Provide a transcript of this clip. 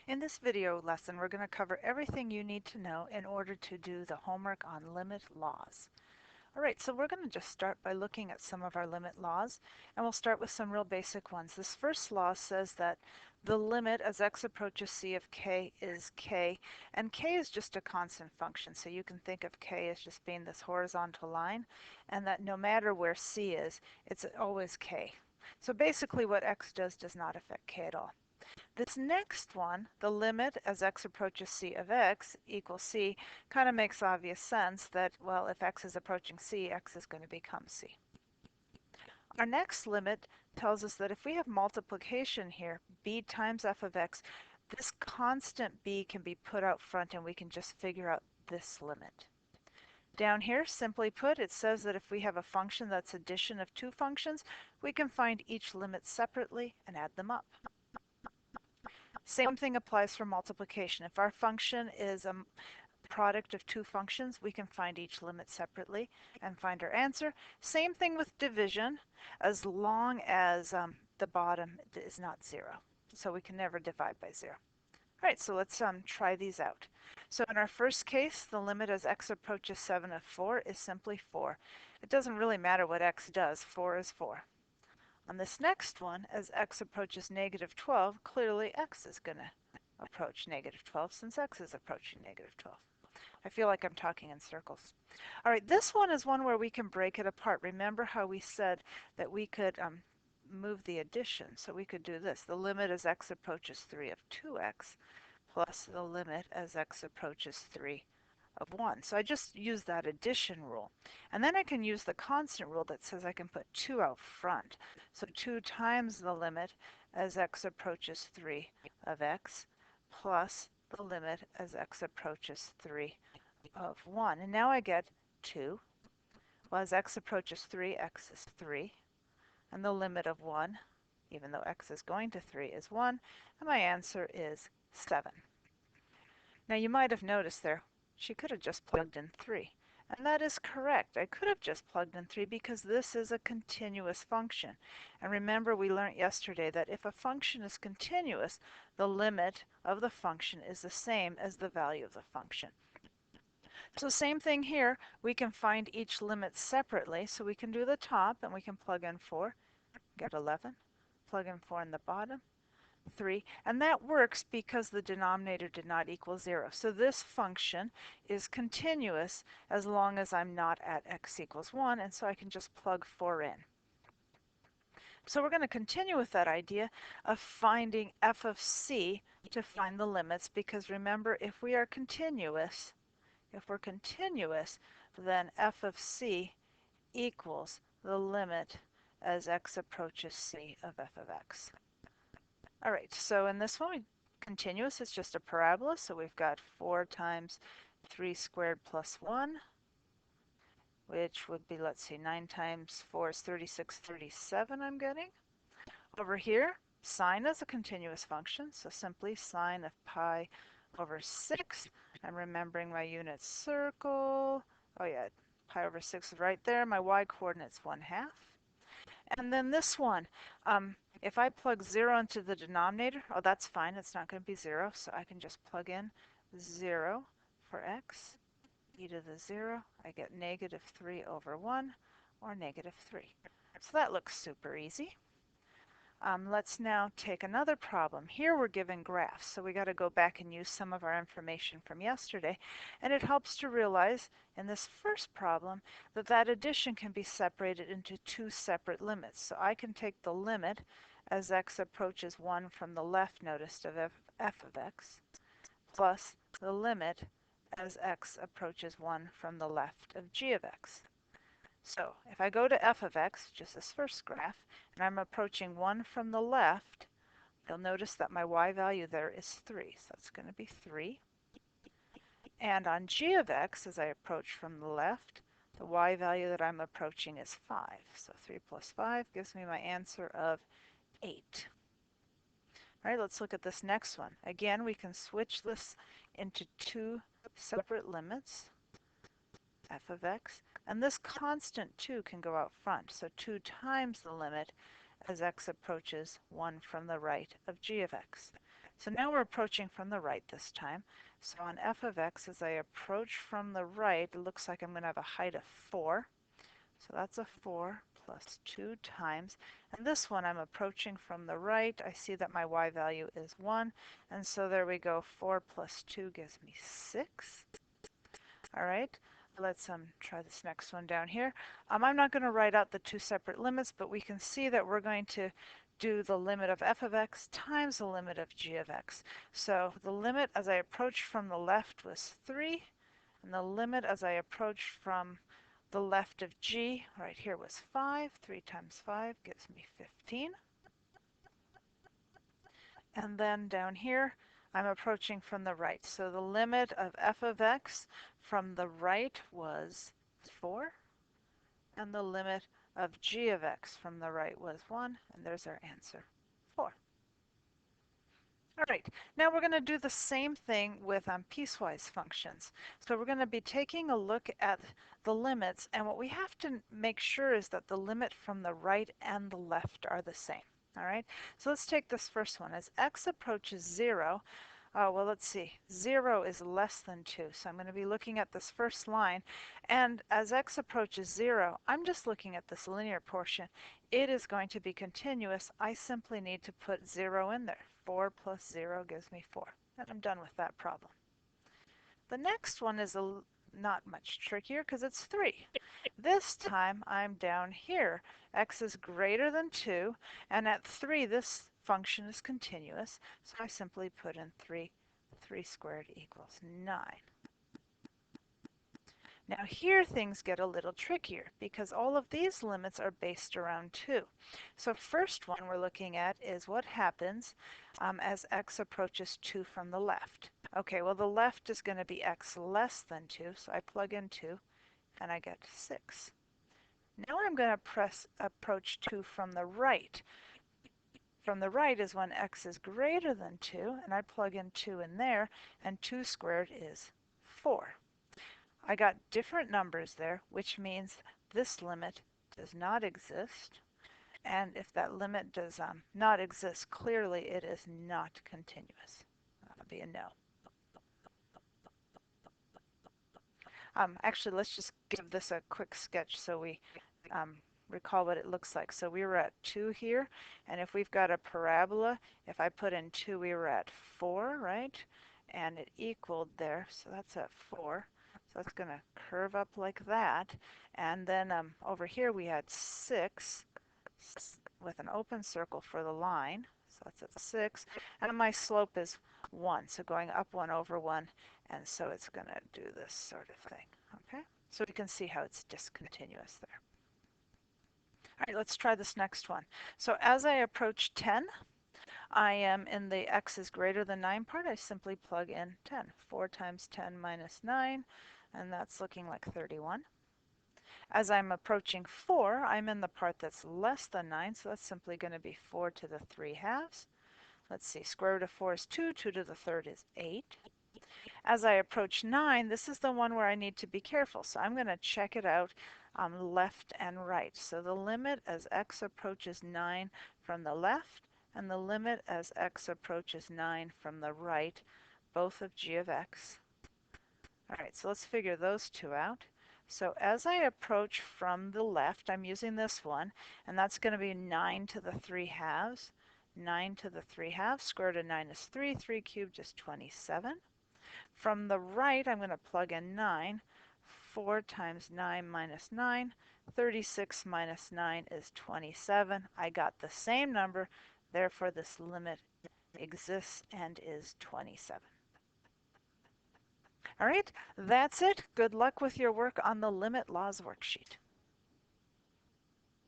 In this video lesson, we're going to cover everything you need to know in order to do the homework on limit laws. All right, so we're going to just start by looking at some of our limit laws, and we'll start with some real basic ones. This first law says that the limit as x approaches c of k is k, and k is just a constant function, so you can think of k as just being this horizontal line, and that no matter where c is, it's always k. So basically what x does not affect k at all. This next one, the limit as x approaches c of x equals c, kind of makes obvious sense that, well, if x is approaching c, x is going to become c. Our next limit tells us that if we have multiplication here, b times f of x, this constant b can be put out front and we can just figure out this limit. Down here, simply put, it says that if we have a function that's addition of two functions, we can find each limit separately and add them up. Same thing applies for multiplication. If our function is a product of two functions, we can find each limit separately and find our answer. Same thing with division, as long as the bottom is not 0. So we can never divide by 0. All right, so let's try these out. So in our first case, the limit as x approaches 7 of 4 is simply 4. It doesn't really matter what x does, 4 is 4. On this next one, as x approaches negative 12, clearly x is going to approach negative 12 since x is approaching negative 12. I feel like I'm talking in circles. All right, this one is one where we can break it apart. Remember how we said that we could move the addition. So we could do this. The limit as x approaches 3 of 2x plus the limit as x approaches 3 of 1. So I just use that addition rule. And then I can use the constant rule that says I can put 2 out front. So 2 times the limit as x approaches 3 of x plus the limit as x approaches 3 of 1. And now I get 2. Well, as x approaches 3, x is 3. And the limit of 1, even though x is going to 3, is 1. And my answer is 7. Now you might have noticed there, she could have just plugged in 3. And that is correct. I could have just plugged in 3 because this is a continuous function. And remember we learned yesterday that if a function is continuous, the limit of the function is the same as the value of the function. So same thing here, we can find each limit separately. So we can do the top and we can plug in 4, get 11, plug in 4 in the bottom, 3, and that works because the denominator did not equal 0. So this function is continuous as long as I'm not at x equals 1, and so I can just plug 4 in. So we're going to continue with that idea of finding f of c to find the limits, because remember, if we're continuous, then f of c equals the limit as x approaches c of f of x. All right, so in this one, continuous is just a parabola, so we've got 4 times 3 squared plus 1, which would be, let's see, 9 times 4 is 36, 37 I'm getting. Over here, sine is a continuous function, so simply sine of pi over 6. I'm remembering my unit circle. Oh yeah, pi over 6 is right there. My y-coordinate's 1/2. And then this one, if I plug 0 into the denominator, oh, that's fine. It's not going to be 0, so I can just plug in 0 for x, e to the 0. I get negative 3 over 1, or negative 3. So that looks super easy. Let's now take another problem. Here we're given graphs, so we got to go back and use some of our information from yesterday. And it helps to realize in this first problem that that addition can be separated into two separate limits. So I can take the limit as x approaches 1 from the left, notice, of f of x, plus the limit as x approaches 1 from the left of g of x. So if I go to f of x, just this first graph, and I'm approaching 1 from the left, you'll notice that my y value there is 3. So that's going to be 3. And on g of x, as I approach from the left, the y value that I'm approaching is 5. So 3 plus 5 gives me my answer of 8. All right, let's look at this next one. Again, we can switch this into two separate limits, f of x. And this constant 2 can go out front, so 2 times the limit as x approaches 1 from the right of g of x. So now we're approaching from the right this time. So on f of x, as I approach from the right, it looks like I'm going to have a height of 4. So that's a 4 plus 2 times. And this one I'm approaching from the right. I see that my y value is 1. And so there we go. 4 plus 2 gives me 6. All right. Let's try this next one down here. I'm not going to write out the two separate limits, but we can see that we're going to do the limit of f of x times the limit of g of x. So the limit as I approached from the left was 3, and the limit as I approached from the left of g right here was 5. 3 times 5 gives me 15. And then down here, I'm approaching from the right. So the limit of f of x from the right was 4, and the limit of g of x from the right was 1, and there's our answer, 4. All right, now we're going to do the same thing with piecewise functions. So we're going to be taking a look at the limits, and what we have to make sure is that the limit from the right and the left are the same. All right, so let's take this first one. As x approaches 0, well, let's see, 0 is less than 2, so I'm going to be looking at this first line, and as x approaches 0, I'm just looking at this linear portion. It is going to be continuous. I simply need to put 0 in there. 4 plus 0 gives me 4, and I'm done with that problem. The next one is not much trickier because it's 3. This time I'm down here. X is greater than 2, and at 3 this function is continuous, so I simply put in 3. 3 squared equals 9. Now here things get a little trickier because all of these limits are based around 2. So first one we're looking at is what happens as x approaches 2 from the left. Okay, well the left is going to be x less than 2, so I plug in 2 and I get 6. Now I'm going to approach 2 from the right. From the right is when x is greater than 2, and I plug in 2 in there, and 2 squared is 4. I got different numbers there, which means this limit does not exist. And if that limit does not exist, clearly it is not continuous. That'll be a no. Actually, let's just give this a quick sketch so we recall what it looks like. So we were at 2 here, and if we've got a parabola, if I put in 2, we were at 4, right? And it equaled there, so that's at 4. So that's going to curve up like that. And then over here we had 6 with an open circle for the line. So that's at 6. And my slope is 1, so going up 1 over 1. And so it's going to do this sort of thing. Okay? So we can see how it's discontinuous there. All right, let's try this next one. So as I approach 10, I am in the x is greater than 9 part. I simply plug in 10. 4 times 10 minus 9, and that's looking like 31. As I'm approaching 4, I'm in the part that's less than 9, so that's simply going to be 4 to the 3 halves. Let's see, square root of 4 is 2, 2 to the third is 8. As I approach 9, this is the one where I need to be careful, so I'm going to check it out left and right. So the limit as x approaches 9 from the left, and the limit as x approaches 9 from the right, both of g of x. All right, so let's figure those two out. So as I approach from the left, I'm using this one, and that's going to be 9 to the 3 halves. 9 to the 3 halves, square root of 9 is 3, 3 cubed is 27. From the right, I'm going to plug in 9. 4 times 9 minus 9. 36 minus 9 is 27. I got the same number, therefore this limit exists and is 27. All right, that's it. Good luck with your work on the limit laws worksheet.